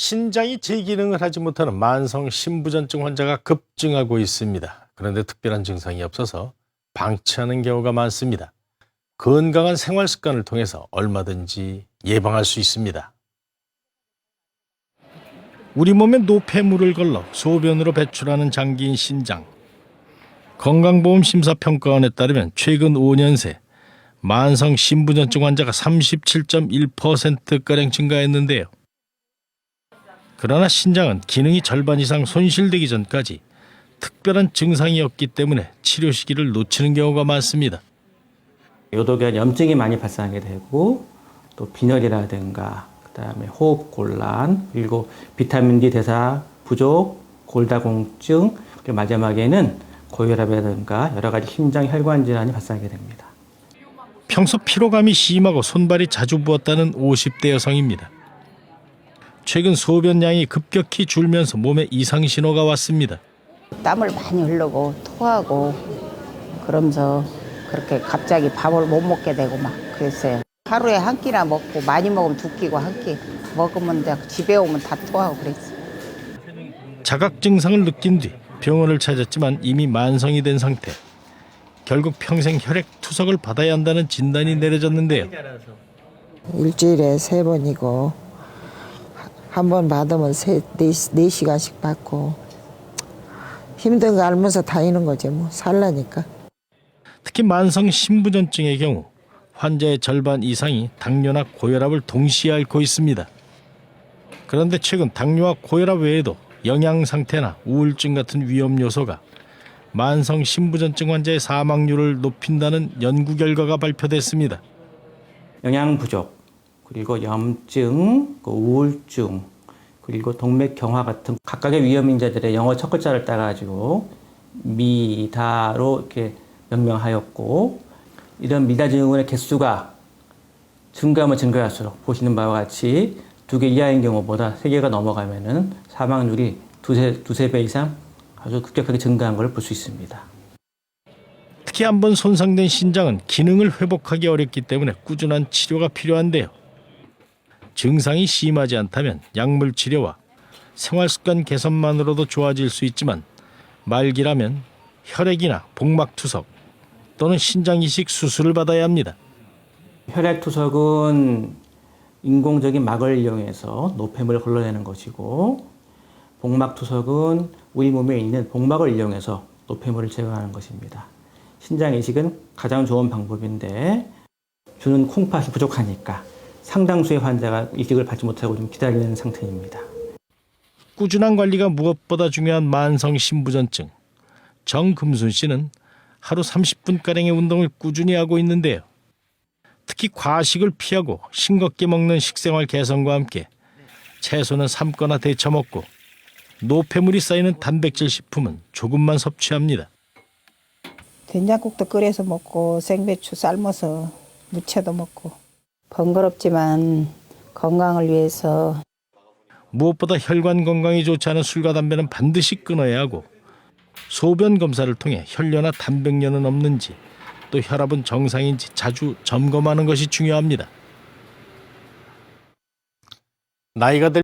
신장이 제 기능을 하지 못하는 만성 신부전증 환자가 급증하고 있습니다. 그런데 특별한 증상이 없어서 방치하는 경우가 많습니다. 건강한 생활 습관을 통해서 얼마든지 예방할 수 있습니다. 우리 몸에 노폐물을 걸러 소변으로 배출하는 장기인 신장. 건강보험심사평가원에 따르면 최근 5년 새 만성 신부전증 환자가 37.1%가량 증가했는데요. 그러나 신장은 기능이 절반 이상 손실되기 전까지 특별한 증상이 없기 때문에 치료 시기를 놓치는 경우가 많습니다. 요독에 염증이 많이 발생하게 되고 또 빈혈이라든가 그다음에 호흡 곤란 그리고 비타민 D 대사 부족, 골다공증 그리고 마지막에는 고혈압이라든가 여러 가지 심장 혈관 질환이 발생하게 됩니다. 평소 피로감이 심하고 손발이 자주 부었다는 50대 여성입니다. 최근 소변량이 급격히 줄면서 몸에 이상 신호가 왔습니다. 땀을 많이 흘리고 토하고 그러면서 그렇게 갑자기 밥을 못 먹게 되고 막 그랬어요. 하루에 한 끼나 먹고 많이 먹으면 두 끼고 한 끼 먹으면 집에 오면 다 토하고 그랬어요. 자각 증상을 느낀 뒤 병원을 찾았지만 이미 만성이 된 상태. 결국 평생 혈액 투석을 받아야 한다는 진단이 내려졌는데요. 일주일에 3번이고 한 번 받으면 4시간씩 받고 힘든 거 알면서 다니는 거지 뭐 살라니까. 특히 만성 신부전증의 경우 환자의 절반 이상이 당뇨나 고혈압을 동시에 앓고 있습니다. 그런데 최근 당뇨와 고혈압 외에도 영양 상태나 우울증 같은 위험 요소가 만성 신부전증 환자의 사망률을 높인다는 연구 결과가 발표됐습니다. 영양 부족, 그리고 염증, 우울증, 그리고 동맥경화 같은 각각의 위험 인자들의 영어 첫 글자를 따가지고 미다로 이렇게 명명하였고 이런 미다 증후군의 개수가 증가하면 증가할수록 보시는 바와 같이 2개 이하인 경우보다 3개가 넘어가면은 사망률이 두세 배 이상 아주 급격하게 증가한 걸 볼 수 있습니다. 특히 한번 손상된 신장은 기능을 회복하기 어렵기 때문에 꾸준한 치료가 필요한데요. 증상이 심하지 않다면 약물 치료와 생활습관 개선만으로도 좋아질 수 있지만 말기라면 혈액이나 복막 투석 또는 신장 이식 수술을 받아야 합니다. 혈액 투석은 인공적인 막을 이용해서 노폐물을 걸러내는 것이고 복막 투석은 우리 몸에 있는 복막을 이용해서 노폐물을 제거하는 것입니다. 신장 이식은 가장 좋은 방법인데 주는 콩팥이 부족하니까 상당수의 환자가 이식을 받지 못하고 좀 기다리는 상태입니다. 꾸준한 관리가 무엇보다 중요한 만성 신부전증. 정금순 씨는 하루 30분가량의 운동을 꾸준히 하고 있는데요. 특히 과식을 피하고 싱겁게 먹는 식생활 개선과 함께 채소는 삶거나 데쳐 먹고 노폐물이 쌓이는 단백질 식품은 조금만 섭취합니다. 된장국도 끓여서 먹고 생배추 삶아서 무쳐도 먹고 번거롭지만 건강을 위해서 무엇보다 혈관 건강이 좋지 않은 술과 담배는 반드시 끊어야 하고 소변 검사를 통해 혈뇨나 단백뇨는 없는지 또 혈압은 정상인지 자주 점검하는 것이 중요합니다. 나이가 들